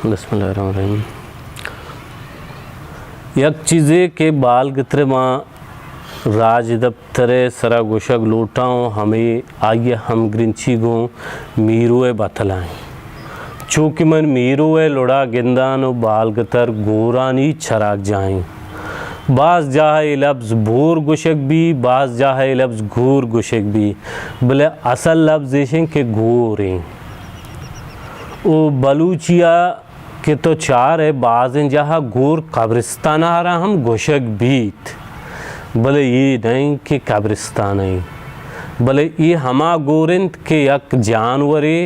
बिस्मिल्लाहिर्रहमानिर्रहीम। यक चीज़े के बाल गितरे माँ राज दफ्तरे सरा गोशक लोटाओं हमें आइए हम ग्रिंची गो मीरुए बतलाएं चूँकि मन मीरुए लोड़ा गिंदानो बाल गितर गोरानी छराक जाएं बाज जाहे लफ्ज़ भूर गुशक भी बाज जाहे लफ्ज़ घूर गुशक भी भले असल लफ्ज़ देशें के घूरें ओ बलूचिया के तो चार है बाज़ जहाँ घूर कब्रिस्तान आ रहा हम गुशक बीत भले ये नहीं कि कब्रिस्तान है भले ये हमा गोरिंत के यक जानवरे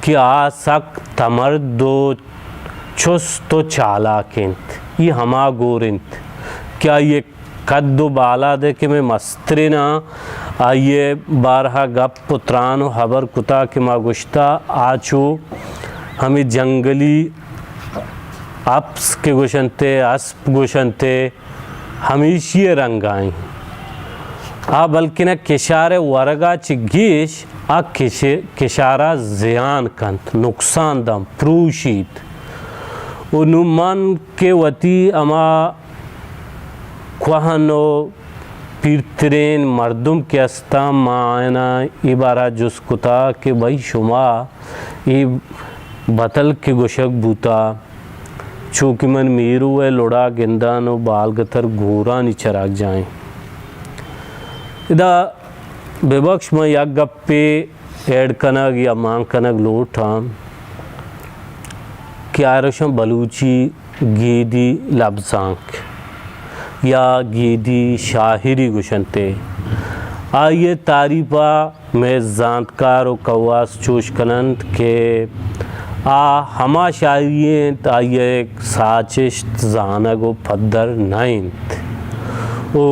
कि आ सक तमर दो चुस तो चालाकिंत ये हमा गोरिंत क्या ये कद्दो बाला दे के मैं मस्त्रे ना आइए बारहा गप पुत्रानो हबर कुता के मागुश्ता आचो हमें जंगली अप्स के गुशनते अस्प गुशनते हमेशी रंग आई आ बल्कि न किशारे वर्गा चिगीश आ किशारा ज़ियान कंत नुकसान दम प्रूशीत उनुमान के वती अमा ख्वाहनो पीरतरेन मर्दुम के अस्ता मायना इबारा जुस्कुता के भाई शुमा ये बतल के गुशक बूता चूँकि मन मीरू है लोड़ा गिंदानो बाल गतर घोरा नी चराग जाएं इदा बेबक्ष में या गप्पे ऐड कनग या मांग कनग लोटा क्या रशम बलूची गीदी लब्जांक या गीदी शाहिरी गुशनते आइए तारीफा में जानकार व कवास चोश कनंत के आ हमा शायरिये ताइए साचिश्त जानग व फद्दर नाइंत ओ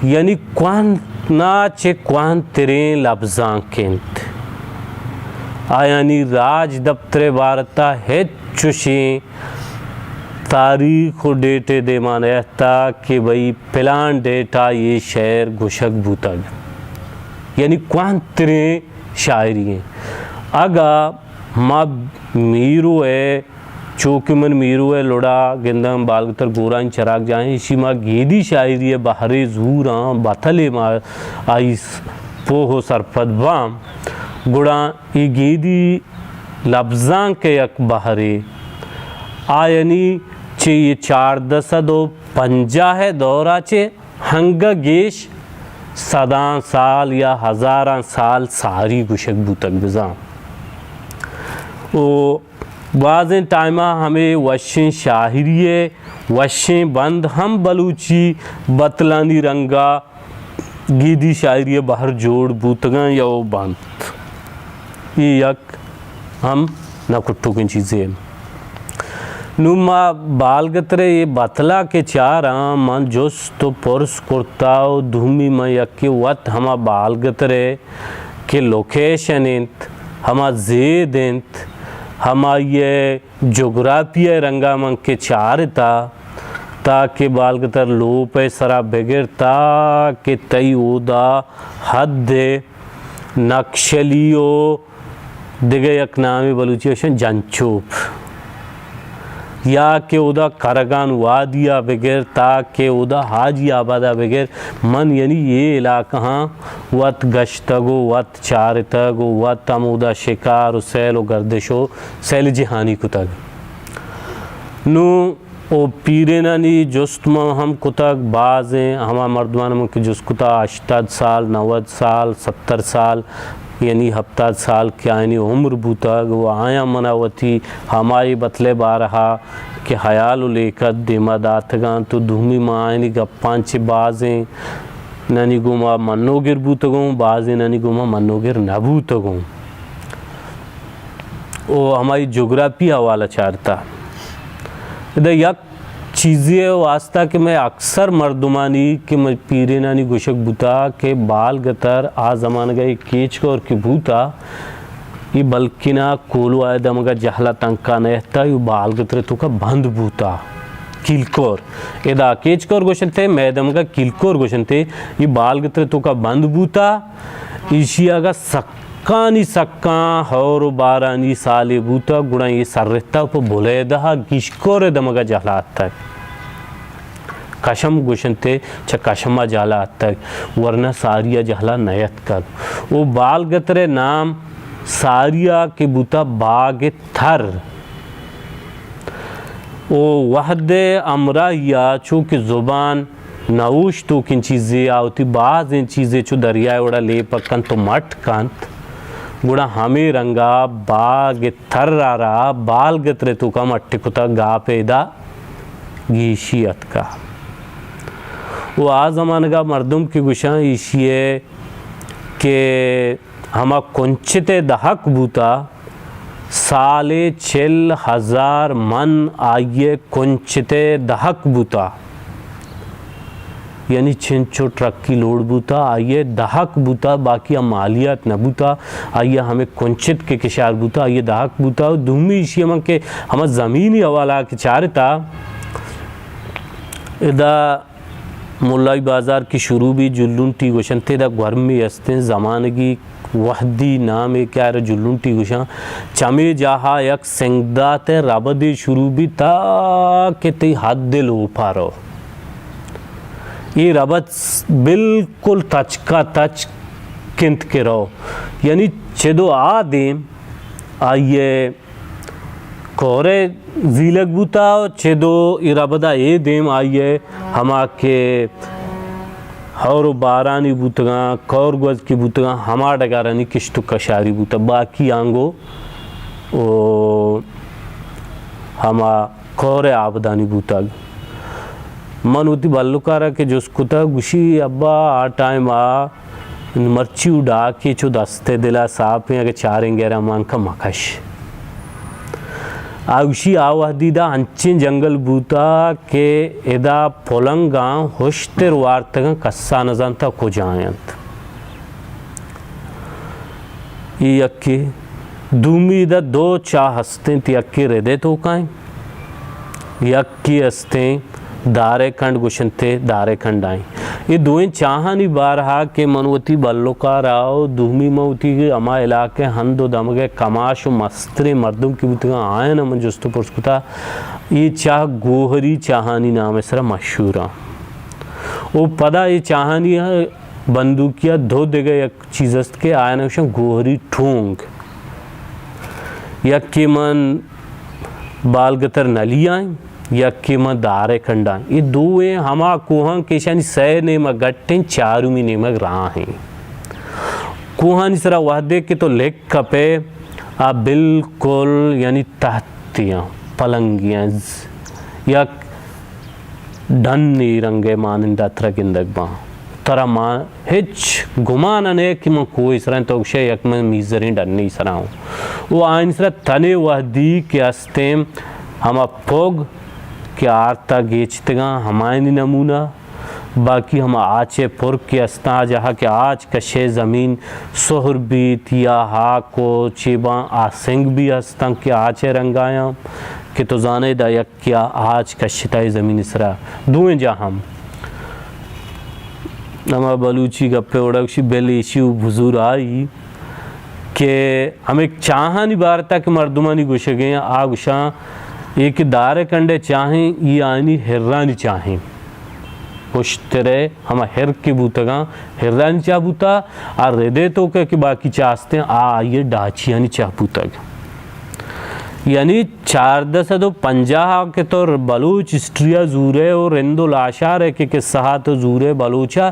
यानी क्वान नाचे क्वान तेरे लब्जांकिंत आयानी राज दफ्तरे वारता है चुशी तारीख और डेटे दे माने था कि भाई प्लान डेटा ये शहर घुशक बूता यानी क्वान तेरे शायरी हैं आगा माँ मीरू है चौकी मन मीरू है लोड़ा गिंदम बालगतर गोरान चराग जाएं इसी माँ गेदी शायरी है बाहरे जूरा बाथले माँ आई पोहो सरपद बाम गुड़ा ये गेदी लफ्जां के यक बाहरे आयनी चे ये 4-10 है दौरा चे हंगा गेश सदा साल या हज़ारा साल सारी गुशक बूतक बिजा ओ बाज़ें टाइमा हमें वशें शाहिरिये वशें बंद हम बलूची बतलानी रंगा गीदी शायरी बाहर जोड़ बूतगा या वो बंद ये यक हम ना कुट्टू की चीज़ें नुमा बाल गतरे ये बतला के चार मन जोश तो पुरुष कुर्ताओ धूमी में यके वत हमा बाल गतरे के लोकेशन इंत हमा जेद इंत हमा ये जोग्राफिया रंगा मंग के चार ताकि बाल गतर लोपे सरा बगैर ताकि तई उदा हद नक्शलियो दिगे यक नामी बलूचियोशन जंचूप या के उदा करगान वादिया बगैर ताकि उदा हाजी आबादा बगैर मन यानी ये इलाका वत गश्तगो वत चारतगो वत अमुदा शिकार सैल गर्दिशो सैल जहानी कुतग नु ओ पीरे नानी जुस्त हम कुतग बाज़ें हमा मर्दमान में कि जुस कुता 80 साल 90 साल 70 साल यानी 70 साल क्या यानी उम्र बूतग वो आया मनावती हमारी बतले बारहा कि हयाल लेकर दिमा दातगान तो धूमी माँ यानी गप्पांच बाज़ें नानी गुमा मन्नोगिर बूतगों बाज़ें नानी गुमा मन्नोगिर नबूतगों ओ हमारी जोग्राफी हवाला चारता इधर यक चीज़ें वास्ता कि मैं अक्सर मर्दुमानी कि मैं पीरे नानी गुशक बूता के बाल गतर आ ज़मान गए केच को और कि बूता ये बल्कि ना कोलो आए दमगा जहला तंका नहता ये बाल गतरे तो का बंद बूता किलकोर इदा केच को और गोशन थे मैं दमगा किलकोर गोशन थे ये बाल गतरे तो का बंद बूता इशिया का सक्कानी सक्का और बारानी साले बूता गुणा ये सर्रता पर बोले दहा गिशकोरे दमगा जला तक कशम गुशनते छ कशमा जाला तक वरना सारिया जहला नयत कर वो बाल गतरे नाम सारिया के बूता बाग थर वो वहदे अमरा या चूँकि ज़ुबान नऊश तो किन चीज़ें आती बाज़ इन चीज़ें चो दरिया उड़ा ले पकन तो मट कांत गुड़ा हमें रंगा बाग थर रहा बाल गतरे तो का मट्टी कुता गा पैदा गीशियत का वो आ ज़माने का मर्दुम की गुशा इशिए के हमा कुंचिते दहक बूता साले 4000 मन आइए कुंचिते दहक बूता यानी छिंचो ट्रक की लोड बूता आइए दहक बूता बाकी हम मालियात न बूता आइए हमें कुंचित के किशार बूता आइए दहक बूता धूमी इशियम के हम ज़मीनी हवाला के चारता इदा मुल्लाई बाज़ार की शुरू भी जुल्लुन टी गुशन थे दा गर्मी हस्ते ज़मानगी वहदी नाम है क्या जुल्लुन टी गुशा चमे जहा यक सेंगदात रबदे शुरू भी ता के ते हद दिल हो पा रहो ये रबत बिल्कुल तच का तच किंत के रहो यानी चेदो आ देम आइए कोरे जीलक बूता चेदो इराबदा ए देम आइए हमा के और बारानी बूतगा कौर गज की बूतगा हमा डगारानी किश्तु कशारी बूता बाकी आंगो ओ हमा कौरे आबदानी बूता मन होती बल्लुकारा के जोस्कुता गुशी अब्बा आ टाइम आ मर्ची उड़ा के चो दस्ते दिला साफ में अगर चारेंगे रमान का मकश आउशी आवहदीदा अंचिन जंगल बूता के एदा पोलंगा होश्तेर वार्तगा कस्सा नजंता को जायंत ये यक्की दूमी दा दो चाह हस्ते यक्की रेदे तो काएं यक्की हस्ते दारे खंड गुशनते दारे खंड आए ये दोएं चाहानी बारहा के मनवती बल्लोका राव दूमी मऊती के अमा इलाके हंदो दमगे कमाश मस्त्रे मर्दुम की बुतगा आए न मन जोस्तो पुरस्कुता ये चाह गोहरी चाहानी नाम सरा मशहूरा वो पदा ये चाहानी है बंदूकिया धो दे गए एक चीज़ के आए न गोहरी ठोंग या के मन बालगतर नली आए या कीमा दारे खंडा ये दोए हमा कोहं केशानी सै ने मगट्टें चारू में ने मग रहा हैं कोहन सरा वहदे के तो लेक कपे आ बिल्कुल यानी तहतियाँ पलंगियाँ या डन्नी रंगे मानिंदा तरह किंदक बा तरा मान हिच गुमान ने कि मैं कोई सरा तो उसे यक में मीज़री डन्नी सरा हूँ वो आइन सरा तने वहदी के अस्तेम हमा पोग के आरता गेचतगा हमायनी नमूना बाकी हम आचे पुर के अस्ता जहाँ के आज कशे ज़मीन सोहर बीत या हा को चेबा आसिंग भी अस्ता के आचे रंगाया कि तो जाने दायक क्या आज कशिताई ज़मीन इसरा दुएं जा हम नमा बलूची गप्पे उड़ाक्षी बेलेशी बुजुर्ग आई के हम एक चाहानी बारता के मर्दुमानी गुशे गए आ गुशा एक दारे कंडे चाहें ये आनी हिर्रानी चाहें कुछ तेरे हम हिर के बूतगा हिर्रानी चाह बूता और रेदे तो के बाकी चाहते हैं आ ये डाचियानी चाह बूतगा यानी 450 के तो बलूच स्ट्रिया जूरे और रेंदो लाशार है के सहा तो जूरे बलूचा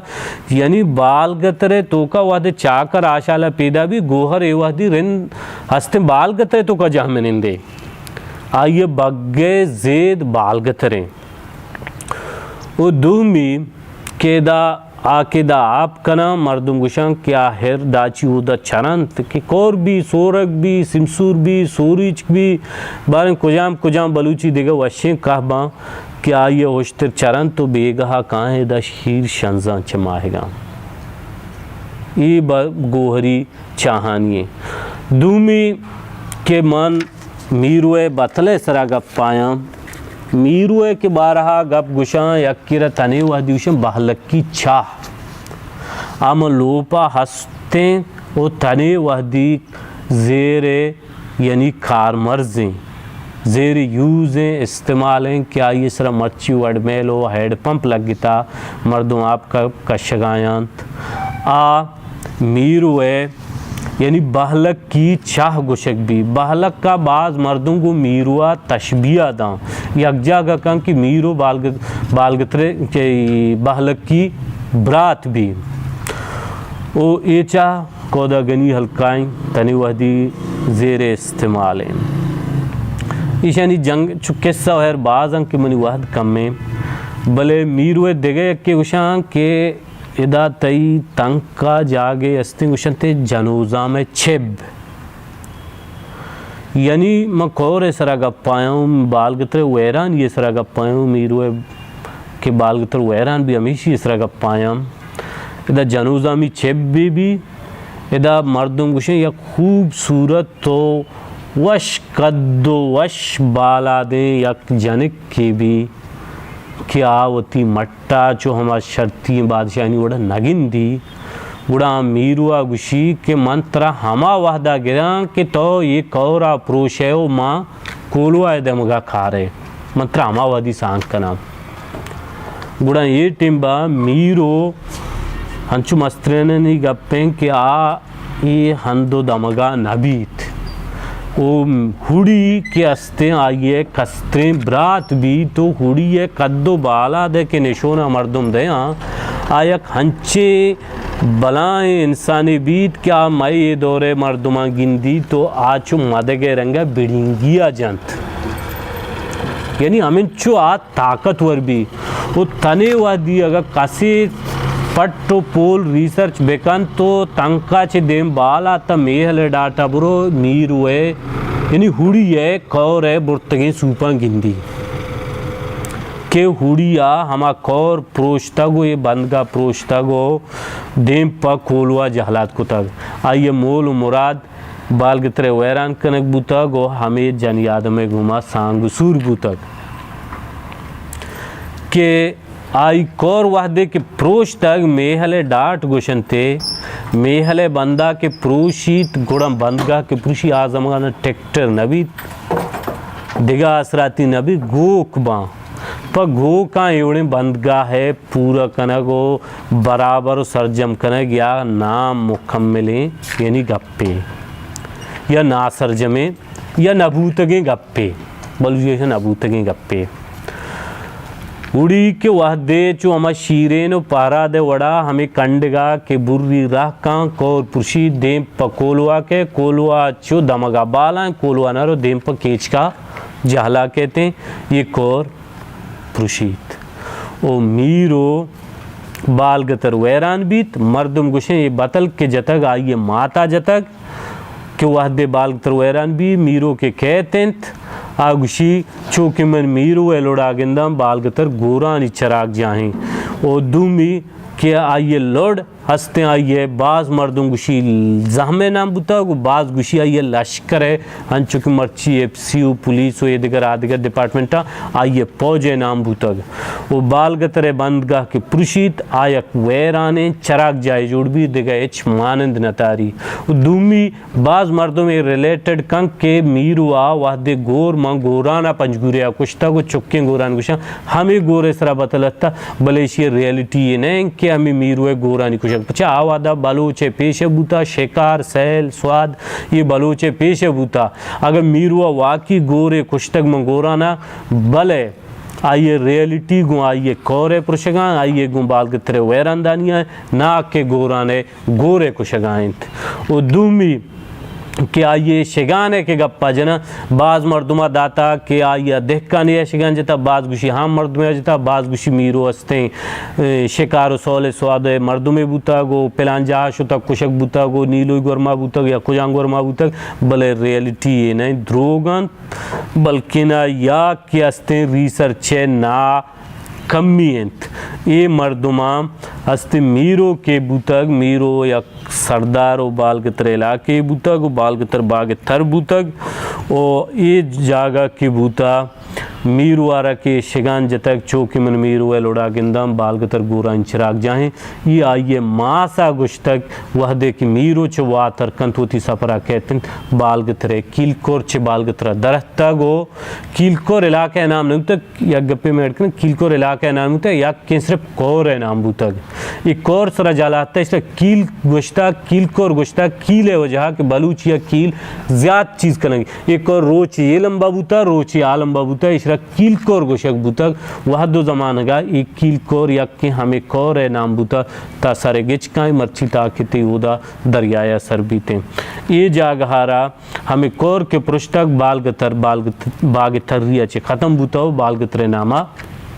यानी बाल गतरे तो का वादे चाकर आशाला पैदा भी गोहर एवादी रेंद हस्ते बाल गतरे तो का जहाँ में निंदे आइए बग्गे जेद बाल गतरे वो दूमी केदा आकेदा आप कना मर्दुम गुशां क्या हेर दाची उदा चरंत कि कोर भी सोरक भी सिमसूर भी सोरीच भी बारे कुजाम बलूची देगा वशे कहबा क्या ये होश्तर चरंत तो बेगहा कहाँ है दा शीर शंजा चमाहेगा ये गोहरी चाहानिए दूमी के मन मीरुए बतले सरा गप पाया मीरुए के बारहा गप गुशा यक्कीरा तने वह दिवशम बहलक की चाह आम लोपा हस्ते वो तने वहदी ज़ेरे यानी कार मर्जें ज़ेर यूज़ें इस्तेमाल हैं क्या ये सरा मच्छी वडमेल हो हेड पंप लग गिता मर्दों आपका कशगायांत आ मीरू है यानी बहलक की चाह गुशक भी बहलक का बाज़ मर्दों को मीरुआ तशबिया दां यकजा का कं कि मीरो बालगतरे के बहलक की ब्रात भी ओ ये चाह कोदा गनी हल्काएं तनी वहदी ज़ेर इस्तेमाल हैं ईशानी जंग चुकिस्सा है बाज़ अंक मनी वाहद कम में भले मीरुए देगे के उशां के इदा तई तंका जागे अस्ति उशंते जनोजा में छेब यानी मैं कोरे सरा गप्पायूं बालगतरे वैरान ये सरा गप्पायूं मीरुए के बालगतरे वैरान भी हमेशा सरा गप्पायां इदा जनोजा में छेब भी इदा मर्दों गुशे या खूबसूरत तो वश कद्दो वश बाला दे यक जनिक की भी क्या होती मट्टा जो हमारा शर्ती बादशाही उड़ा नगिन दी उड़ा मीरुआ गुशी के मंत्रा हमा वाहदा गिरा कि तो ये कौरा प्रोशेओ माँ कोलुआ दमगा खा रहे मंत्रा हमा वादी सांग का नाम उड़ा ये टिम्बा मीरो हंचु मस्त्रे ने नहीं गप्पें कि आ ये हंदो दमगा नबीत ओ हुड़ी के अस्ते आइए कस्ते ब्रात भी तो हुड़ी है कद्दो बाला दे के निशोना मर्दुम दे आयक हंचे बलाएं इंसानी बीत क्या मई ये दौरे मर्दुमा गिंदी तो आचु मदगे रंगा बिड़िंगिया जंत यानी हमें चो आ ताकतवर भी वो तने वादी अगर कासे पट्टो पोल रिसर्च बेकन तो तंका चे देम बाला त मेहले डाटा बुरो मीरू है यानी हुड़ी है कौर है बुर्तगे सूपा गिंदी के हुड़िया हमा कौर प्रोश्तगो ये बंदगा प्रोश्तगो देम पा कोलवा जहलात को तक आइए मोल मुराद बालगतरे वैरान कनक बुतगो हमें जन याद में घुमा सांगसूर बुतक के आई कौर वाहदे के प्रोश तक मेहले डाट गोशनते मेहले बंदा के प्रोशीत गुड़म बंदगा के प्रोशी आजमगा न ट्रैक्टर नबी दिगा असराती नबी गोक बा पर गो का एवड़े बंदगा है पूरा कनगो बराबर सरजम कनग या नाम मुकम्मले यानी गप्पे या ना सरजमे या नबूतगे गप्पे बलुजेशन नबूतगे गप्पे उड़ी के वह दे चो हमा शीरेनो पारा दे वड़ा हमें कंडगा के बुर्री राह का कोर पुशी देम पकोलवा के कोलवा चो दमगा बाला कोलवा नारो देम प केच का जहला कहते हैं ये कोर पुशीत ओ मीरो बाल गतर वैरान बीत मर्दम गुशे ये बतल के जतक आइए माता जतक के वह दे बाल गतर वैरान भी मीरो के कहते आगुशी चौके मन मीरू एलोड़ा गिंदम बालगतर गोरानी चराग जाहें ओ दूमी के आइए लोड हंसते आइए बाज मर्दों गुशी जहमे नाम बुतग बाज गुशी आइए लश्कर है हंचु की मर्ची एफसीयू पुलिस हो ये दिगर आदिगर डिपार्टमेंट आइए पौजे नाम बुतग वो बालगतरे बंदगाह के पुरुषित आयक वैराने चराग जाए जोड़ भी दिगा एच मानंद नतारी दूमी बाज मर्दों में रिलेटेड कंक के मीरुआ वादे गोर मां गोराना पंजगुरिया कुश्ता को चुक्के गोरान गुशा हमें गोरे सरा बतलता बलेशिया रियलिटी ये नहीं कि हमें मीरुए गोरानी कुछ पचा आवादा बलोचे पेशे बूता शिकार सैल स्वाद ये बलोचे पेशे बूता अगर मीरुआ वाकी गोरे कुश्तक मंगोराना बले आइए रियलिटी गु आइए कोरे पुरुषगा आइए गु बाल के तेरे वैरानदानिया ना के गोराने गोरे कुशगाएंत वो दूमी कि आइए शिगाने के गप्पा जना बाज मर्दुमा दाता के आइए देखा नहीं शिगान जता बाज गुशी हम मर्दुमे जता बाज गुशी मीरो हस्ते शिकारो सोले स्वाद मर्दुमे बूता गो पिलान जहा शुता कुशक बूता गो नीलो गोरमा बूता या कुजांग गोरमा बूता भले रियलिटी ये नहीं द्रोगन बल्कि ना या कि हस्ते रिसर्च है ना कमियंत ये मर्दुमा हस्ते मीरो के बूतग मीरो या सरदार बाल के तरेला के बूतग बाल के तर बाग थर बूतग और ये जागा के बूता मीरू आरा के शिगान जतक चौकी मन मीरू है लोड़ा गिंदम बालगतर गोरा इंचराग जाहें ये आइए मासा गुश्तक वह दे कि मीरू च वातर कंतोती सपरा कहते हैं बालगतरे किलकोर च बालगतरा दरख्ता गो किलकोर इलाके नाम नहीं तक या गप्पे में अड़कन किलकोर इलाके नाम होता है या कि सिर्फ कोर है नाम बूतक ये कोर सरा जलाता है इसलिए कील गुश्ता किलकोर गुश्ता कील है वजह कि बलूच या कील ज्यादा चीज़ करेंगे एक और रोच ये लंबा बूता रोच आ लंबा बूता इसरा कीलकोर गुशक बूतक वह दो जमान का एक कीलकोर या कि हमें कोर है नाम बूता ता सारे गिच का मर्ची ताकते उदा दरियाया सर बीते ये जागहारा हमें कोर के पृष्ठक बालगतर बागतरिया चे ख़त्म बूता हो बालगतरे नामा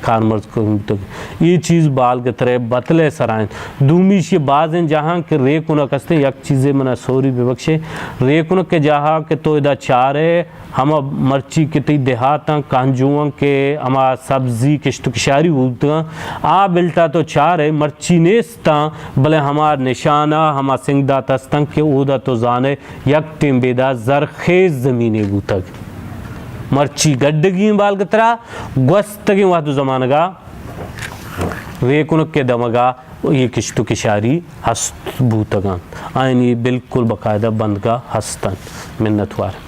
कारमर्ज को ये चीज़ बाल गतरे बतले सराय दूमीश ये बाज हैं जहाँ के रेकुन कसते यक चीज़ें मना सोरी विवक्षे रेकुन के जहाँ के तो इधर चारे हम मर्ची के ती देहाता कांजुओं के हमा सब्जी किश्त किशारी उगता आ बिल्टा तो चारे मर्ची नेस्ता भले हमार निशाना हमा सिंगदा तस्तंग के उदा तो जाने यक टिम बेदा जरखेज ज़मीने बूतक मर्ची गड्डगी बाल गतरा ग्वस्तगी वादु जमानगा वेकुनक के दमगा ये किश्तु किशारी हस्त बूतगा आयन ये बिल्कुल बकायदा बंद का हस्तन मिन्नतवार।